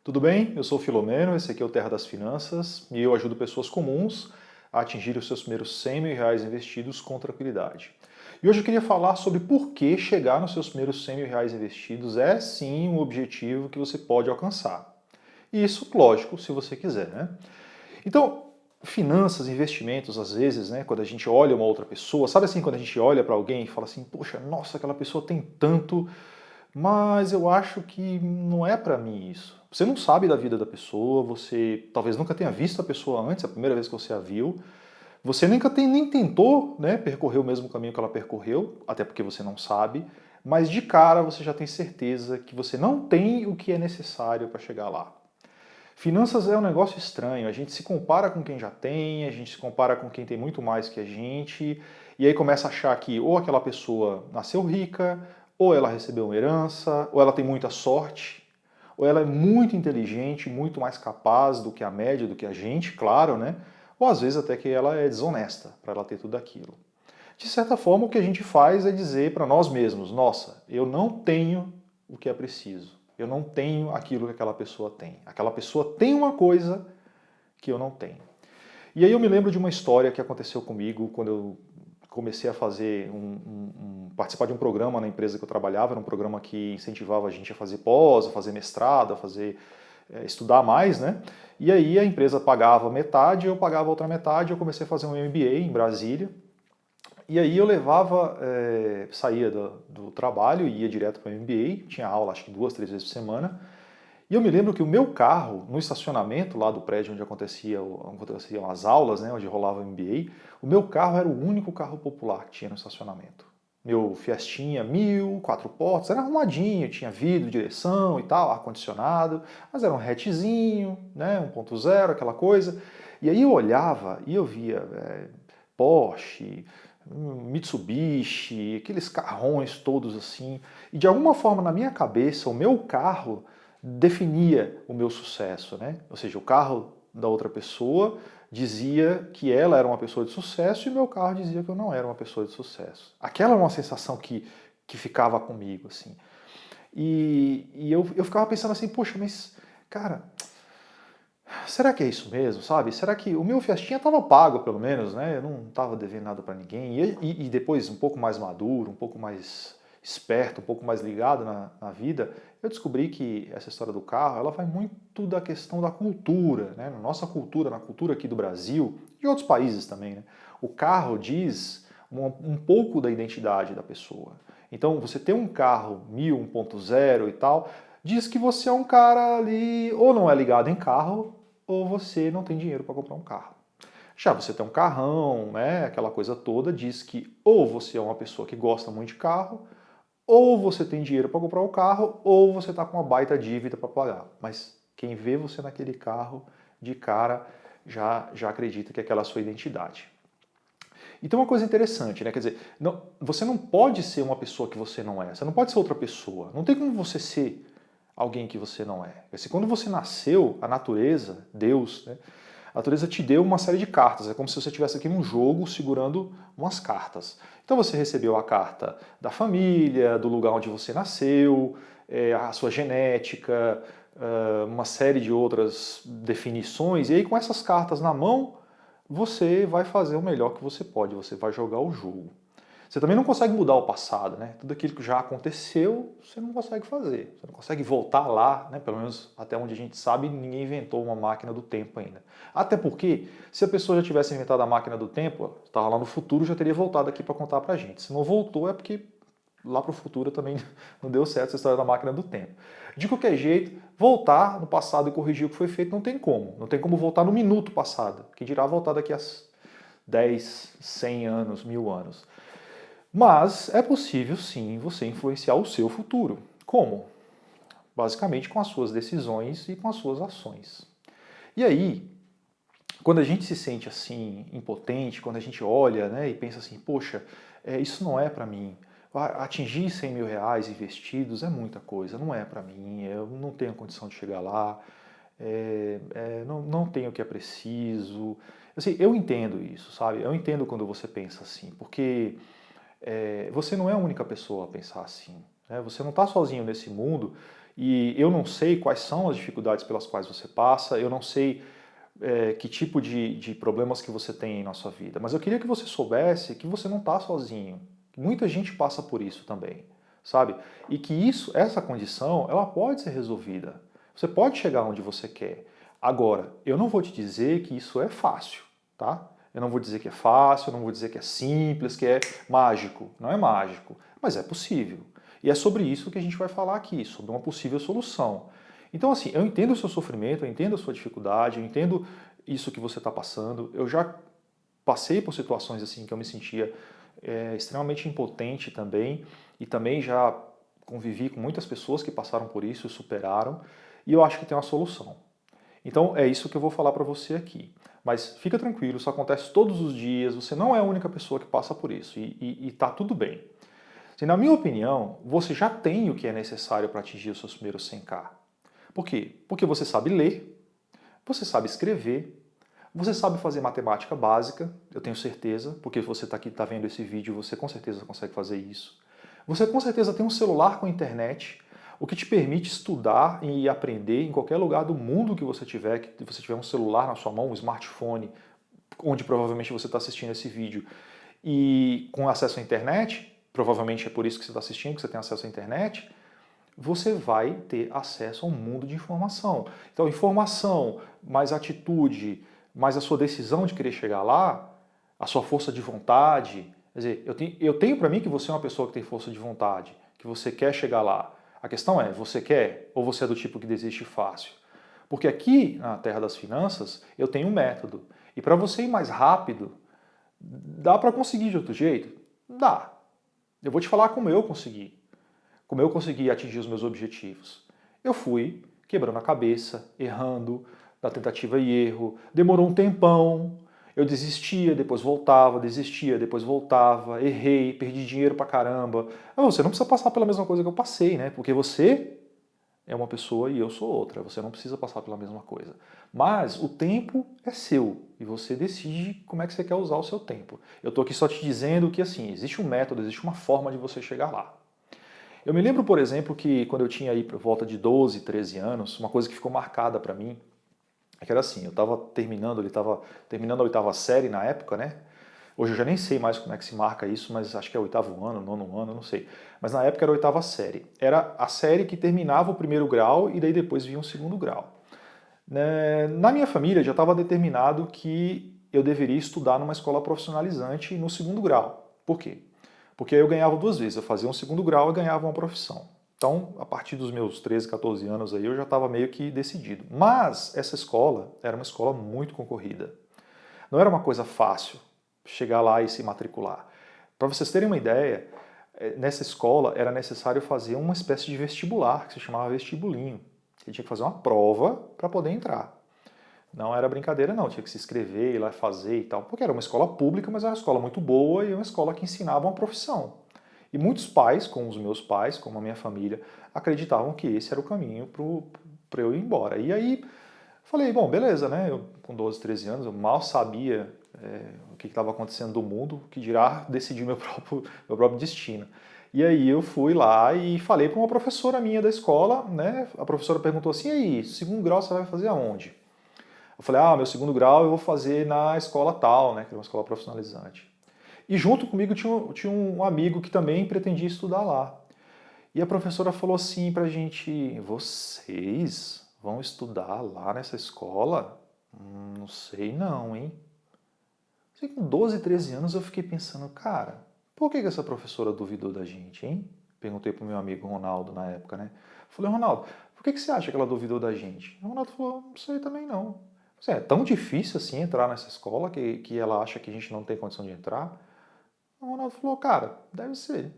Tudo bem? Eu sou o Filomeno, esse aqui é o Terra das Finanças e eu ajudo pessoas comuns a atingir os seus primeiros R$ 100.000 investidos com tranquilidade. E hoje eu queria falar sobre por que chegar nos seus primeiros R$ 100.000 investidos é sim um objetivo que você pode alcançar. E isso, lógico, se você quiser, né? Então, finanças, investimentos, às vezes, né, quando a gente olha uma outra pessoa, sabe assim, quando a gente olha para alguém e fala assim, poxa, nossa, aquela pessoa tem tanto, mas eu acho que não é para mim isso. Você não sabe da vida da pessoa, você talvez nunca tenha visto a pessoa antes, é a primeira vez que você a viu, você nem tentou, né, percorrer o mesmo caminho que ela percorreu, até porque você não sabe, mas de cara você já tem certeza que você não tem o que é necessário para chegar lá. Finanças é um negócio estranho, a gente se compara com quem já tem, a gente se compara com quem tem muito mais que a gente, e aí começa a achar que ou aquela pessoa nasceu rica, ou ela recebeu uma herança, ou ela tem muita sorte, ou ela é muito inteligente, muito mais capaz do que a média, do que a gente, claro, né? Ou às vezes até que ela é desonesta para ela ter tudo aquilo. De certa forma, o que a gente faz é dizer para nós mesmos, nossa, eu não tenho o que é preciso. Eu não tenho aquilo que aquela pessoa tem. Aquela pessoa tem uma coisa que eu não tenho. E aí eu me lembro de uma história que aconteceu comigo quando eu comecei a fazer participar de um programa na empresa que eu trabalhava, era um programa que incentivava a gente a fazer pós, a fazer mestrado, a fazer estudar mais, né? E aí a empresa pagava metade, eu pagava a outra metade, eu comecei a fazer um MBA em Brasília. E aí eu levava, saía do trabalho e ia direto para o MBA, tinha aula acho que 2, 3 vezes por semana, e eu me lembro que o meu carro, no estacionamento lá do prédio onde aconteciam as aulas, né, onde rolava o MBA, o meu carro era o único carro popular que tinha no estacionamento. Meu Fiestinha 1000, 4 portas, era arrumadinho, tinha vidro, direção e tal, ar-condicionado, mas era um hatchzinho, né, 1.0, aquela coisa. E aí eu olhava e eu via Porsche, Mitsubishi, aqueles carrões todos assim, e de alguma forma na minha cabeça o meu carro definia o meu sucesso, né? Ou seja, o carro da outra pessoa dizia que ela era uma pessoa de sucesso e o meu carro dizia que eu não era uma pessoa de sucesso. Aquela era uma sensação que ficava comigo, assim. E eu ficava pensando assim, poxa, mas, cara, será que é isso mesmo, sabe? Será que o meu Fiestinha estava pago, pelo menos, né? Eu não estava devendo nada para ninguém. E depois, um pouco mais maduro, um pouco mais esperto, um pouco mais ligado na vida, eu descobri que essa história do carro, ela vai muito da questão da cultura, né? Na nossa cultura, na cultura aqui do Brasil e outros países também, né? O carro diz um pouco da identidade da pessoa. Então, você ter um carro 1000, 1.0 e tal, diz que você é um cara ali, ou não é ligado em carro, ou você não tem dinheiro para comprar um carro. Já você tem um carrão, né, aquela coisa toda, diz que ou você é uma pessoa que gosta muito de carro, ou você tem dinheiro para comprar o carro, ou você está com uma baita dívida para pagar. Mas quem vê você naquele carro, de cara, já acredita que aquela é a sua identidade. Então uma coisa interessante, né? Quer dizer, você não pode ser uma pessoa que você não é. Você não pode ser outra pessoa. Não tem como você ser alguém que você não é. Porque quando você nasceu, a natureza, Deus, né? A natureza te deu uma série de cartas. É como se você estivesse aqui num jogo segurando umas cartas. Então você recebeu a carta da família, do lugar onde você nasceu, a sua genética, uma série de outras definições. E aí com essas cartas na mão, você vai fazer o melhor que você pode, você vai jogar o jogo. Você também não consegue mudar o passado, né? Tudo aquilo que já aconteceu, você não consegue fazer. Você não consegue voltar lá, né? Pelo menos até onde a gente sabe, ninguém inventou uma máquina do tempo ainda. Até porque, se a pessoa já tivesse inventado a máquina do tempo, estava lá no futuro, já teria voltado aqui para contar pra gente. Se não voltou, é porque lá para o futuro também não deu certo essa história da máquina do tempo. De qualquer jeito, voltar no passado e corrigir o que foi feito não tem como. Não tem como voltar no minuto passado, que dirá voltar daqui a 10, 100 anos, 1000 anos. Mas é possível sim você influenciar o seu futuro. Como? Basicamente com as suas decisões e com as suas ações. E aí, quando a gente se sente assim, impotente, quando a gente olha, né, e pensa assim, poxa, isso não é para mim. Atingir R$ 100.000 investidos é muita coisa, não é para mim, eu não tenho condição de chegar lá, não tenho o que é preciso. Assim, eu entendo isso, sabe? Eu entendo quando você pensa assim, porque você não é a única pessoa a pensar assim. né? Você não está sozinho nesse mundo e eu não sei quais são as dificuldades pelas quais você passa, eu não sei que tipo de problemas que você tem na sua vida, mas eu queria que você soubesse que você não está sozinho. Muita gente passa por isso também, sabe? E que essa condição, ela pode ser resolvida. Você pode chegar onde você quer. Agora, eu não vou te dizer que isso é fácil, tá? Eu não vou dizer que é fácil, eu não vou dizer que é simples, que é mágico. Não é mágico, mas é possível. E é sobre isso que a gente vai falar aqui, sobre uma possível solução. Então, assim, eu entendo o seu sofrimento, eu entendo a sua dificuldade, eu entendo isso que você está passando. Eu já passei por situações assim que eu me sentia extremamente impotente também, e também já convivi com muitas pessoas que passaram por isso e superaram, e eu acho que tem uma solução. Então é isso que eu vou falar para você aqui. Mas fica tranquilo, isso acontece todos os dias, você não é a única pessoa que passa por isso, e tá tudo bem. Se, na minha opinião, você já tem o que é necessário para atingir os seus primeiros 100K. Por quê? Porque você sabe ler, você sabe escrever, você sabe fazer matemática básica, eu tenho certeza, porque você está aqui, está vendo esse vídeo, você com certeza consegue fazer isso. Você com certeza tem um celular com internet, o que te permite estudar e aprender em qualquer lugar do mundo que você tiver um celular na sua mão, um smartphone, onde provavelmente você está assistindo esse vídeo, e com acesso à internet, provavelmente é por isso que você está assistindo, que você tem acesso à internet, você vai ter acesso a um mundo de informação. Então, informação, mais atitude, mais a sua decisão de querer chegar lá, a sua força de vontade. Quer dizer, eu tenho para mim que você é uma pessoa que tem força de vontade, que você quer chegar lá. A questão é, você quer ou você é do tipo que desiste fácil? Porque aqui, na Terra das Finanças, eu tenho um método. E para você ir mais rápido, dá para conseguir de outro jeito? Dá. Eu vou te falar como eu consegui. Como eu consegui atingir os meus objetivos. Eu fui quebrando a cabeça, errando, na tentativa e erro, demorou um tempão, eu desistia, depois voltava, desistia, depois voltava, errei, perdi dinheiro pra caramba. Você não precisa passar pela mesma coisa que eu passei, né? Porque você é uma pessoa e eu sou outra, você não precisa passar pela mesma coisa. Mas o tempo é seu e você decide como é que você quer usar o seu tempo. Eu tô aqui só te dizendo que assim, existe um método, existe uma forma de você chegar lá. Eu me lembro, por exemplo, que quando eu tinha aí por volta de 12, 13 anos, uma coisa que ficou marcada para mim, é que era assim, eu estava terminando a oitava série na época, né? Hoje eu já nem sei mais como é que se marca isso, mas acho que é oitavo ano, nono ano, não sei. Mas na época era a oitava série. Era a série que terminava o primeiro grau e daí depois vinha o segundo grau. Na minha família já estava determinado que eu deveria estudar numa escola profissionalizante no segundo grau. Por quê? Porque aí eu ganhava duas vezes, eu fazia um segundo grau e ganhava uma profissão. Então, a partir dos meus 13, 14 anos aí, eu já estava meio que decidido. Mas essa escola era uma escola muito concorrida. Não era uma coisa fácil chegar lá e se matricular. Para vocês terem uma ideia, nessa escola era necessário fazer uma espécie de vestibular, que se chamava vestibulinho. Você tinha que fazer uma prova para poder entrar. Não era brincadeira não, tinha que se inscrever, ir lá fazer e tal, porque era uma escola pública, mas era uma escola muito boa e uma escola que ensinava uma profissão. E muitos pais, como os meus pais, como a minha família, acreditavam que esse era o caminho para eu ir embora. E aí falei, bom, beleza, né? Eu com 12, 13 anos, eu mal sabia o que estava acontecendo do mundo, que dirá decidir meu próprio destino. E aí eu fui lá e falei para uma professora minha da escola, né? A professora perguntou assim, e aí, segundo grau você vai fazer aonde? Eu falei, meu segundo grau eu vou fazer na escola tal, né, que era uma escola profissionalizante. E junto comigo tinha um amigo que também pretendia estudar lá. E a professora falou assim pra gente, vocês vão estudar lá nessa escola? Não sei não, hein? Sei que com 12, 13 anos eu fiquei pensando, cara, por que essa professora duvidou da gente, hein? Perguntei pro meu amigo Ronaldo na época, né? Falei, Ronaldo, por que você acha que ela duvidou da gente? O Ronaldo falou, não sei também não. É tão difícil assim entrar nessa escola que ela acha que a gente não tem condição de entrar? O Ronaldo falou, cara, deve ser.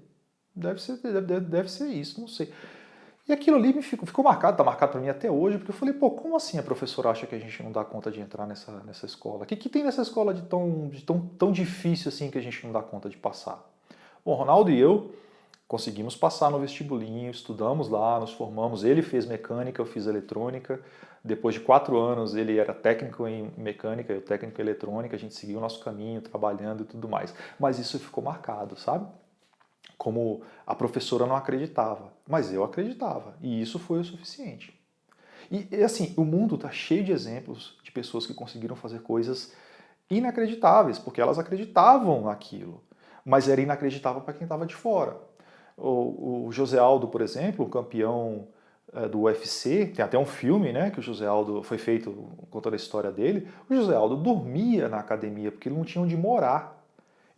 Deve ser isso, não sei. E aquilo ali ficou marcado, tá marcado para mim até hoje, porque eu falei, pô, como assim a professora acha que a gente não dá conta de entrar nessa escola? O que tem nessa escola de tão difícil assim que a gente não dá conta de passar? Bom, Ronaldo e eu conseguimos passar no vestibulinho, estudamos lá, nos formamos. Ele fez mecânica, eu fiz eletrônica. Depois de 4 anos, ele era técnico em mecânica, eu técnico em eletrônica. A gente seguiu o nosso caminho, trabalhando e tudo mais. Mas isso ficou marcado, sabe? como a professora não acreditava, mas eu acreditava, e isso foi o suficiente. E assim, o mundo está cheio de exemplos de pessoas que conseguiram fazer coisas inacreditáveis, porque elas acreditavam naquilo, mas era inacreditável para quem estava de fora. O José Aldo, por exemplo, o campeão do UFC, tem até um filme, né, que o José Aldo foi feito contando a história dele. O José Aldo dormia na academia porque ele não tinha onde morar.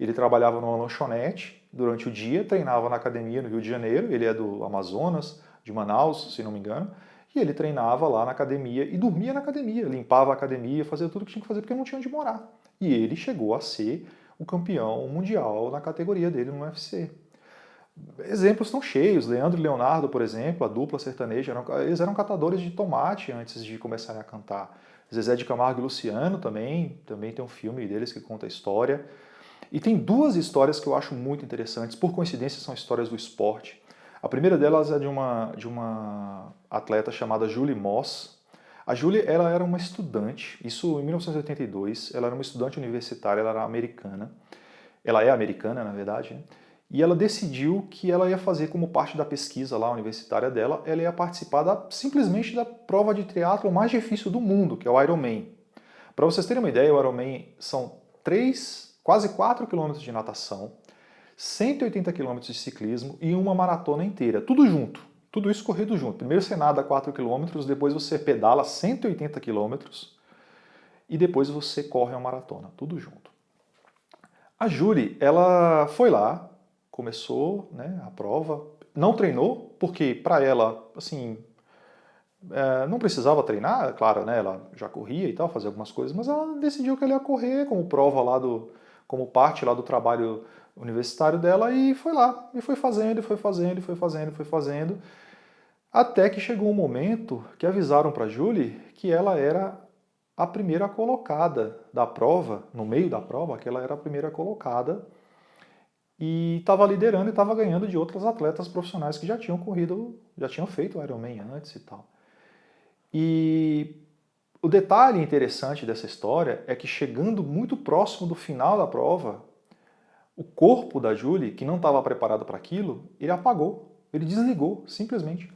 Ele trabalhava numa lanchonete durante o dia, treinava na academia no Rio de Janeiro, ele é do Amazonas, de Manaus, se não me engano, e ele treinava lá na academia e dormia na academia, limpava a academia, fazia tudo o que tinha que fazer porque não tinha onde morar. E ele chegou a ser o campeão mundial na categoria dele no UFC. Exemplos estão cheios. Leandro e Leonardo, por exemplo, a dupla sertaneja, eles eram catadores de tomate antes de começarem a cantar. Zezé de Camargo e Luciano também tem um filme deles que conta a história. E tem duas histórias que eu acho muito interessantes, por coincidência são histórias do esporte. A primeira delas é de uma atleta chamada Julie Moss. A Julie, ela era uma estudante, isso em 1982, ela era uma estudante universitária, ela era americana. Ela é americana, na verdade, né? E ela decidiu que ela ia fazer como parte da pesquisa lá universitária dela, ela ia participar simplesmente da prova de triatlo mais difícil do mundo, que é o Ironman. Para vocês terem uma ideia, o Ironman são quase 4 km de natação, 180 km de ciclismo e uma maratona inteira, tudo junto, tudo isso corrido junto. Primeiro você nada 4 km, depois você pedala 180 km e depois você corre a maratona, tudo junto. A Julie, ela foi lá, começou, né, a prova, não treinou, porque para ela, assim, não precisava treinar, claro, né, ela já corria e tal, fazia algumas coisas, mas ela decidiu que ela ia correr como prova lá como parte lá do trabalho universitário dela e foi lá, e foi fazendo, até que chegou um momento que avisaram para a Julie que ela era a primeira colocada da prova, no meio da prova, que ela era a primeira colocada, e estava liderando e estava ganhando de outras atletas profissionais que já tinham corrido, já tinham feito o Ironman antes e tal. E o detalhe interessante dessa história é que chegando muito próximo do final da prova, o corpo da Julie, que não estava preparado para aquilo, ele apagou, ele desligou, simplesmente.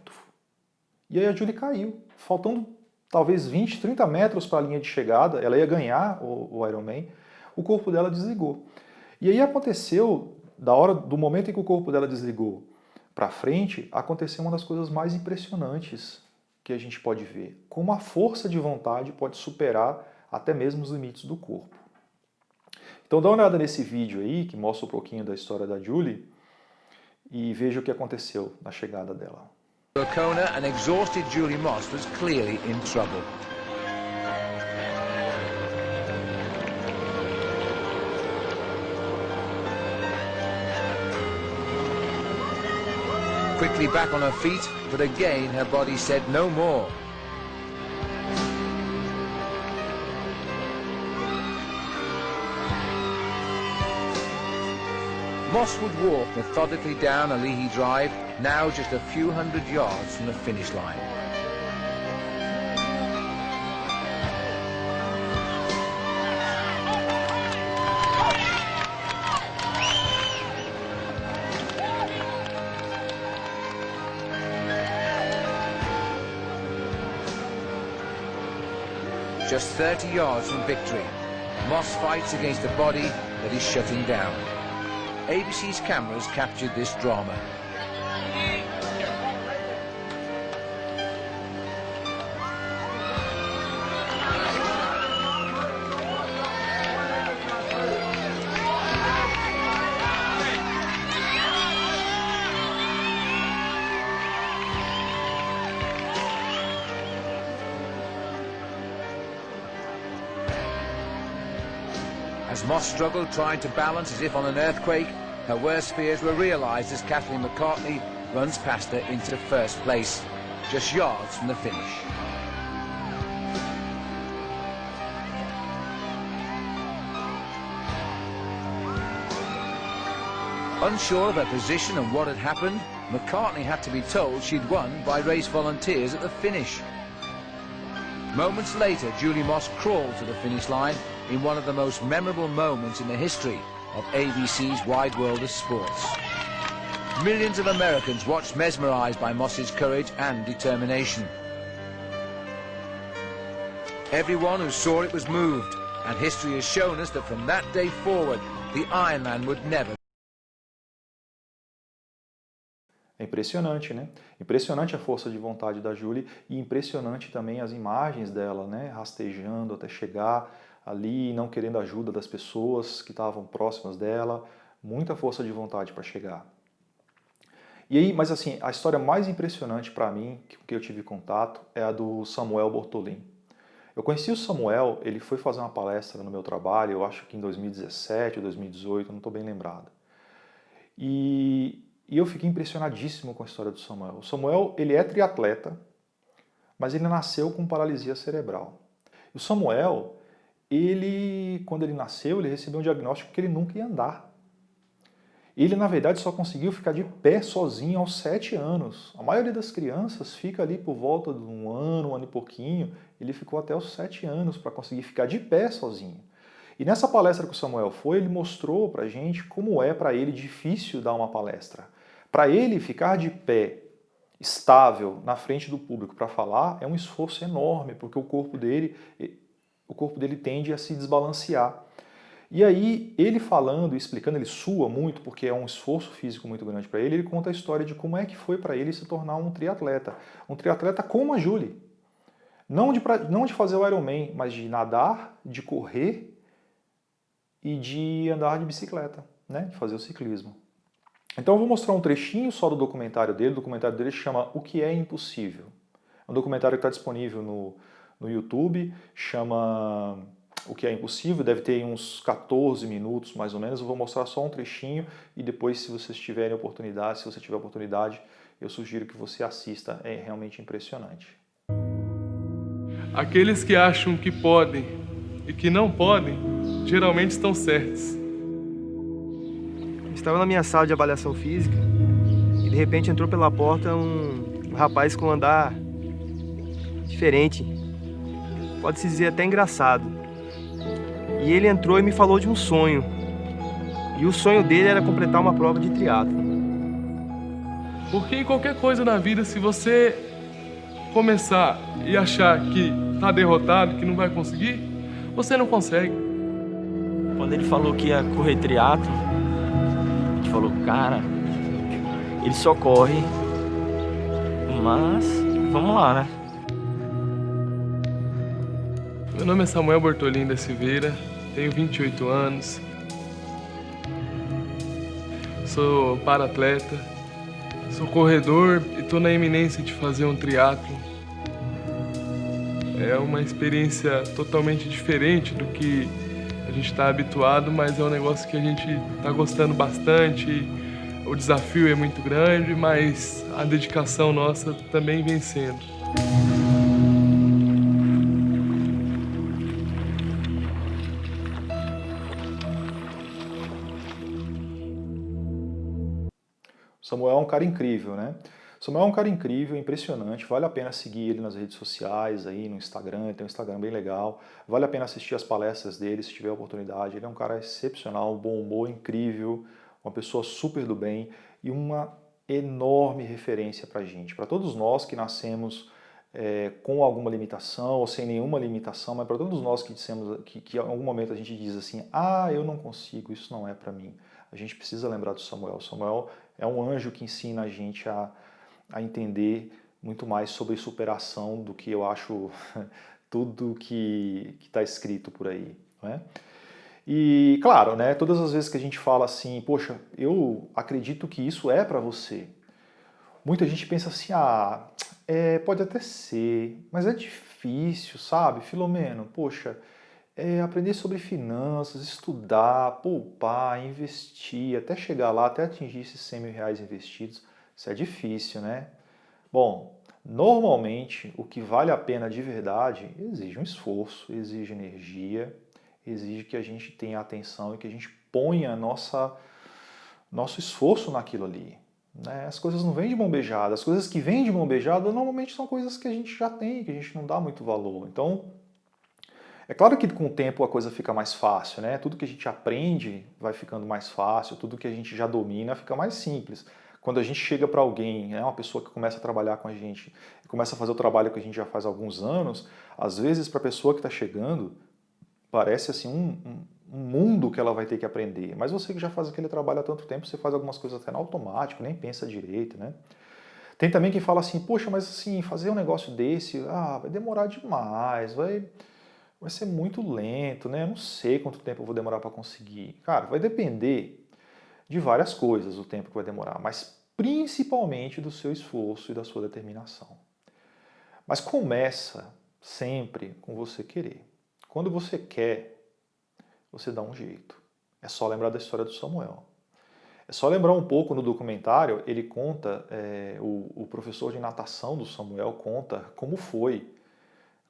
E aí a Julie caiu, faltando talvez 20, 30 metros para a linha de chegada, ela ia ganhar o Ironman, o corpo dela desligou. E aí aconteceu, do momento em que o corpo dela desligou para frente, aconteceu uma das coisas mais impressionantes que a gente pode ver. Como a força de vontade pode superar até mesmo os limites do corpo. Então dá uma olhada nesse vídeo aí, que mostra um pouquinho da história da Julie, e veja o que aconteceu na chegada dela. Kona, an exhausted Julie Moss was clearly in trouble. Quickly back on her feet, but again her body said no more. Moss would walk methodically down Alihi Drive, now just a few hundred yards from the finish line. Just 30 yards from victory, Moss fights against a body that is shutting down. ABC's cameras captured this drama. As Moss struggled, trying to balance as if on an earthquake, her worst fears were realised as Kathleen McCartney runs past her into first place, just yards from the finish. Unsure of her position and what had happened, McCartney had to be told she'd won by race volunteers at the finish. Moments later, Julie Moss crawled to the finish line in one of the most memorable moments in the history of ABC's Wide World of Sports. Millions of Americans watched mesmerized by Moss's courage and determination. Everyone who saw it was moved, and history has shown us that from that day forward, the Ironman would never. É impressionante, né? Impressionante a força de vontade da Julie e impressionante também as imagens dela, né? Rastejando até chegar ali, não querendo ajuda das pessoas que estavam próximas dela. Muita força de vontade para chegar. E aí, mas assim, a história mais impressionante para mim, que eu tive contato, é a do Samuel Bortolin. Eu conheci o Samuel, ele foi fazer uma palestra no meu trabalho, eu acho que em 2017 ou 2018, não estou bem lembrado. E eu fiquei impressionadíssimo com a história do Samuel. O Samuel, ele é triatleta, mas ele nasceu com paralisia cerebral. O Samuel, quando ele nasceu, ele recebeu um diagnóstico que ele nunca ia andar. Ele, na verdade, só conseguiu ficar de pé sozinho aos 7 anos. A maioria das crianças fica ali por volta de um ano e pouquinho. Ele ficou até os 7 anos para conseguir ficar de pé sozinho. E nessa palestra que o Samuel foi, ele mostrou para a gente como é para ele difícil dar uma palestra. Para ele ficar de pé, estável, na frente do público para falar, é um esforço enorme, porque o corpo dele tende a se desbalancear. E aí, ele falando e explicando, ele sua muito, porque é um esforço físico muito grande para ele, ele conta a história de como é que foi para ele se tornar um triatleta. Um triatleta como a Julie. Não de fazer o Ironman, mas de nadar, de correr e de andar de bicicleta, né? De fazer o ciclismo. Então eu vou mostrar um trechinho só do documentário dele. O documentário dele se chama O que é Impossível. É um documentário que está disponível no YouTube, chama O que é Impossível, deve ter uns 14 minutos mais ou menos. Eu vou mostrar só um trechinho e depois, se vocês tiverem oportunidade, se você tiver oportunidade, eu sugiro que você assista, é realmente impressionante. Aqueles que acham que podem e que não podem, geralmente estão certos. Estava na minha sala de avaliação física e de repente entrou pela porta um rapaz com um andar diferente, pode-se dizer até engraçado. E ele entrou e me falou de um sonho. E o sonho dele era completar uma prova de triatlo. Porque em qualquer coisa na vida, se você começar e achar que está derrotado, que não vai conseguir, você não consegue. Quando ele falou que ia correr triatlo, a gente falou, cara, ele só corre, mas vamos lá, né? Meu nome é Samuel Bortolin da Silveira, tenho 28 anos, sou para-atleta, sou corredor e estou na iminência de fazer um triatlo. É uma experiência totalmente diferente do que a gente está habituado, mas é um negócio que a gente está gostando bastante. O desafio é muito grande, mas a dedicação nossa também vem sendo. Samuel é um cara incrível, né? Samuel é um cara incrível, impressionante, vale a pena seguir ele nas redes sociais, aí no Instagram, ele tem um Instagram bem legal, vale a pena assistir as palestras dele se tiver oportunidade, ele é um cara excepcional, um bom humor incrível, uma pessoa super do bem e uma enorme referência pra gente, para todos nós que nascemos com alguma limitação ou sem nenhuma limitação, mas para todos nós que dissemos que em algum momento a gente diz assim, ah, eu não consigo, isso não é para mim. A gente precisa lembrar do Samuel. O Samuel é um anjo que ensina a gente a entender muito mais sobre superação do que eu acho tudo que está escrito por aí, não é? E claro, né, todas as vezes que a gente fala assim, poxa, eu acredito que isso é para você, muita gente pensa assim, ah, pode até ser, mas é difícil, sabe, Filomeno? Poxa, aprender sobre finanças, estudar, poupar, investir, até chegar lá, até atingir esses 100 mil reais investidos, isso é difícil, né? Bom, normalmente o que vale a pena de verdade exige um esforço, exige energia, exige que a gente tenha atenção e que a gente ponha nosso esforço naquilo ali. Né? As coisas não vêm de mão beijada, as coisas que vêm de mão beijada normalmente são coisas que a gente já tem, que a gente não dá muito valor. Então, é claro que com o tempo a coisa fica mais fácil, né? Tudo que a gente aprende vai ficando mais fácil, tudo que a gente já domina fica mais simples. Quando a gente chega para alguém, uma pessoa que começa a trabalhar com a gente, começa a fazer o trabalho que a gente já faz há alguns anos, às vezes para a pessoa que está chegando, parece assim um mundo que ela vai ter que aprender. Mas você que já faz aquele trabalho há tanto tempo, você faz algumas coisas até no automático, nem pensa direito, né? Tem também quem fala assim, poxa, mas assim, fazer um negócio desse, vai demorar demais, vai ser muito lento, né? Eu não sei quanto tempo eu vou demorar para conseguir. Cara, vai depender de várias coisas o tempo que vai demorar, mas principalmente do seu esforço e da sua determinação. Mas começa sempre com você querer. Quando você quer, você dá um jeito. É só lembrar da história do Samuel. É só lembrar um pouco no documentário, ele conta, o professor de natação do Samuel conta como foi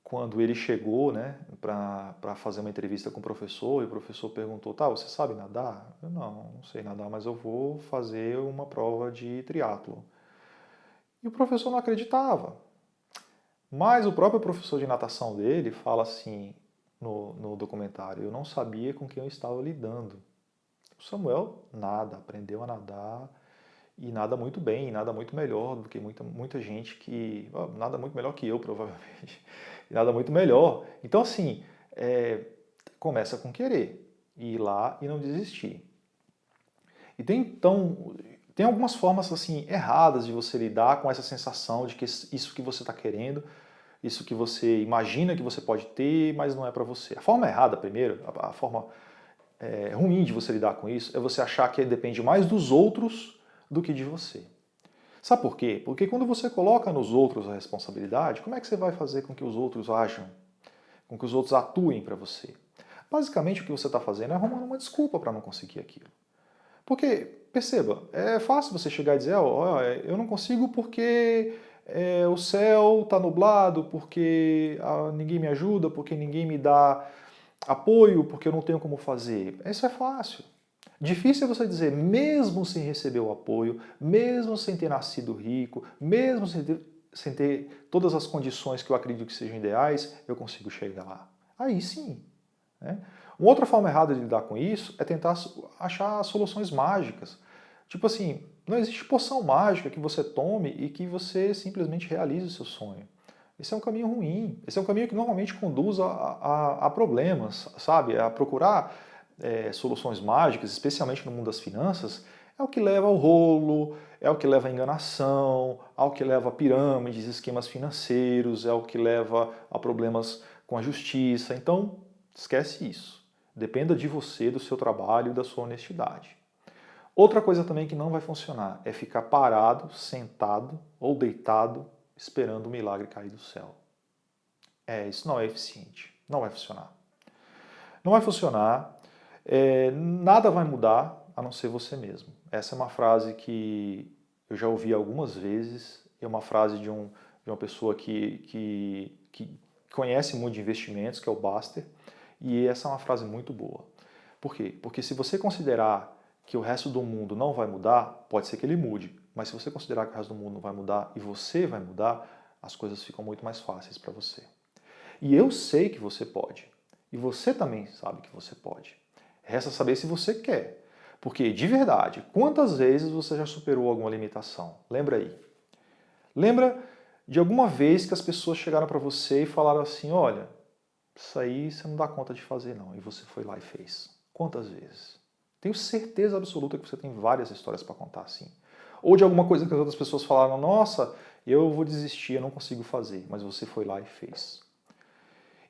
quando ele chegou, né, para fazer uma entrevista com o professor, e o professor perguntou, tá, você sabe nadar? Eu, não sei nadar, mas eu vou fazer uma prova de triatlo. E o professor não acreditava. Mas o próprio professor de natação dele fala assim no documentário, eu não sabia com quem eu estava lidando. O Samuel nada, aprendeu a nadar e nada muito bem, e nada muito melhor do que muita gente que... nada muito melhor que eu, provavelmente. E nada muito melhor. Então, assim, começa com querer. Ir lá e não desistir. E tem algumas formas assim erradas de você lidar com essa sensação de que isso que você está querendo, isso que você imagina que você pode ter, mas não é para você. A forma errada, primeiro, a forma ruim de você lidar com isso, é você achar que depende mais dos outros do que de você. Sabe por quê? Porque quando você coloca nos outros a responsabilidade, como é que você vai fazer com que os outros ajam? Com que os outros atuem para você? Basicamente o que você está fazendo é arrumando uma desculpa para não conseguir aquilo. Porque, perceba, é fácil você chegar e dizer, eu não consigo porque o céu está nublado, porque ninguém me ajuda, porque ninguém me dá apoio, porque eu não tenho como fazer. Isso é fácil. Difícil é você dizer, mesmo sem receber o apoio, mesmo sem ter nascido rico, mesmo sem ter todas as condições que eu acredito que sejam ideais, eu consigo chegar lá. Aí sim. Né? Uma outra forma errada de lidar com isso é tentar achar soluções mágicas. Tipo assim, não existe poção mágica que você tome e que você simplesmente realize o seu sonho. Esse é um caminho ruim. Esse é um caminho que normalmente conduz a problemas, sabe? A procurar soluções mágicas, especialmente no mundo das finanças, é o que leva ao rolo, é o que leva à enganação, ao que leva a pirâmides, esquemas financeiros, é o que leva a problemas com a justiça. Então, esquece isso. Dependa de você, do seu trabalho e da sua honestidade. Outra coisa também que não vai funcionar é ficar parado, sentado ou deitado, esperando o milagre cair do céu. Isso não é eficiente. Não vai funcionar. Não vai funcionar. Nada vai mudar a não ser você mesmo. Essa é uma frase que eu já ouvi algumas vezes, é uma frase de uma pessoa que conhece muito de investimentos, que é o Baster, e essa é uma frase muito boa. Por quê? Porque se você considerar que o resto do mundo não vai mudar, pode ser que ele mude, mas se você considerar que o resto do mundo não vai mudar e você vai mudar, as coisas ficam muito mais fáceis para você. E eu sei que você pode, e você também sabe que você pode. Resta saber se você quer. Porque, de verdade, quantas vezes você já superou alguma limitação? Lembra aí. Lembra de alguma vez que as pessoas chegaram para você e falaram assim, olha, isso aí você não dá conta de fazer não. E você foi lá e fez. Quantas vezes? Tenho certeza absoluta que você tem várias histórias para contar assim. Ou de alguma coisa que as outras pessoas falaram, nossa, eu vou desistir, eu não consigo fazer. Mas você foi lá e fez.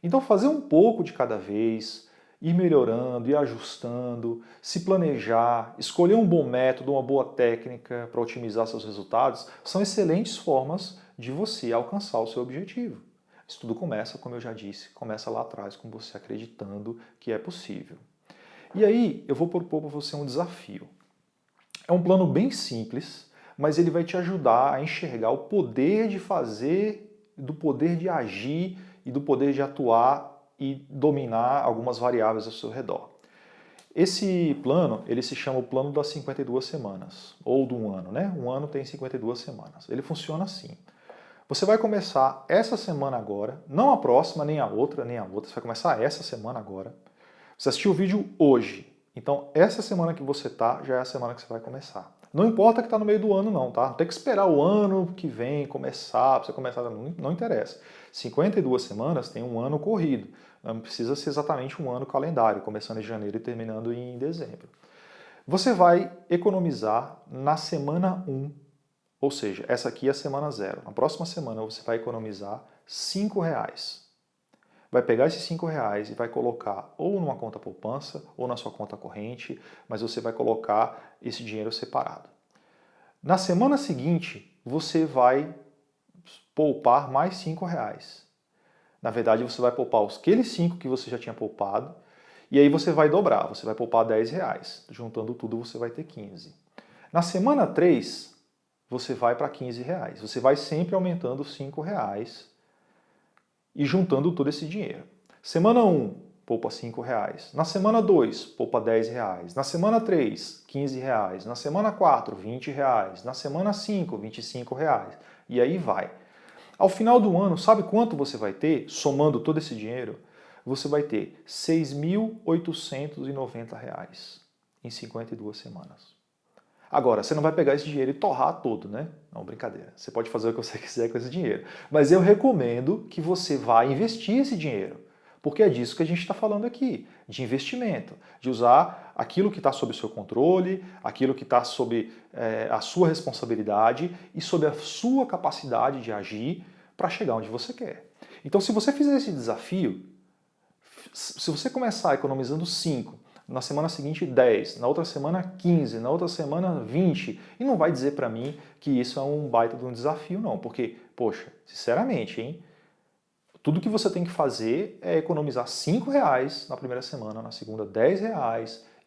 Então fazer um pouco de cada vez, ir melhorando, ir ajustando, se planejar, escolher um bom método, uma boa técnica para otimizar seus resultados, são excelentes formas de você alcançar o seu objetivo. Isso tudo começa, como eu já disse, começa lá atrás com você acreditando que é possível. E aí eu vou propor para você um desafio. É um plano bem simples, mas ele vai te ajudar a enxergar o poder de fazer, do poder de agir e do poder de atuar e dominar algumas variáveis ao seu redor. Esse plano, ele se chama o plano das 52 semanas, ou do um ano, né? Um ano tem 52 semanas. Ele funciona assim. Você vai começar essa semana agora, não a próxima, nem a outra, você vai começar essa semana agora. Você assistiu o vídeo hoje, então essa semana que você tá, já é a semana que você vai começar. Não importa que está no meio do ano não, tá? Não tem que esperar o ano que vem começar, para você começar, não interessa. 52 semanas tem um ano corrido, não precisa ser exatamente um ano calendário, começando em janeiro e terminando em dezembro. Você vai economizar na semana 1, ou seja, essa aqui é a semana 0. Na próxima semana você vai economizar R$ 5. Vai pegar esses R$ 5 e vai colocar ou numa conta poupança ou na sua conta corrente, mas você vai colocar esse dinheiro separado. Na semana seguinte, você vai poupar mais R$ 5. Na verdade, você vai poupar aqueles 5 que você já tinha poupado, e aí você vai dobrar, você vai poupar R$ 10. Juntando tudo, você vai ter 15. Na semana 3, você vai para R$ 15. Você vai sempre aumentando R$ 5 e juntando todo esse dinheiro. Semana 1, poupa R$ 5. Na semana 2, poupa R$ 10. Na semana 3, R$ 15. Na semana 4, R$ 20. Na semana 5, R$ 25. E aí vai. Ao final do ano, sabe quanto você vai ter, somando todo esse dinheiro? Você vai ter R$ 6.890 em 52 semanas. Agora, você não vai pegar esse dinheiro e torrar todo, né? Não, brincadeira. Você pode fazer o que você quiser com esse dinheiro. Mas eu recomendo que você vá investir esse dinheiro. Porque é disso que a gente está falando aqui, de investimento. De usar aquilo que está sob o seu controle, aquilo que está sob a sua responsabilidade e sob a sua capacidade de agir para chegar onde você quer. Então, se você fizer esse desafio, se você começar economizando 5, na semana seguinte 10, na outra semana 15, na outra semana 20, e não vai dizer para mim que isso é um baita de um desafio não, porque, poxa, sinceramente, hein, tudo que você tem que fazer é economizar R$ 5 na primeira semana, na segunda R$ 10,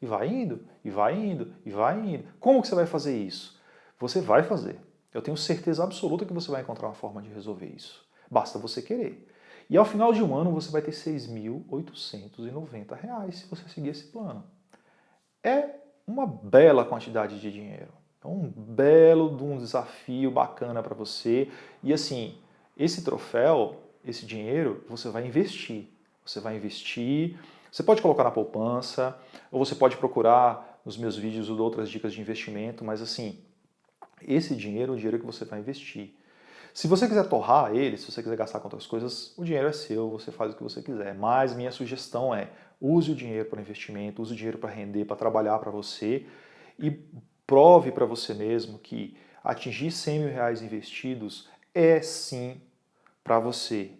e vai indo, e vai indo, e vai indo. Como que você vai fazer isso? Você vai fazer. Eu tenho certeza absoluta que você vai encontrar uma forma de resolver isso. Basta você querer. E ao final de um ano você vai ter R$ 6.890 se você seguir esse plano. É uma bela quantidade de dinheiro. É um belo de um desafio bacana para você. E assim, esse troféu, esse dinheiro, você vai investir. Você vai investir, você pode colocar na poupança, ou você pode procurar nos meus vídeos ou outras dicas de investimento, mas assim, esse dinheiro é o dinheiro que você vai investir. Se você quiser torrar ele, se você quiser gastar com outras coisas, o dinheiro é seu, você faz o que você quiser. Mas minha sugestão é, use o dinheiro para investimento, use o dinheiro para render, para trabalhar para você e prove para você mesmo que atingir R$ 100 mil investidos é sim para você,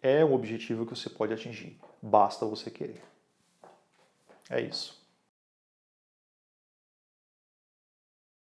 é um objetivo que você pode atingir. Basta você querer. É isso.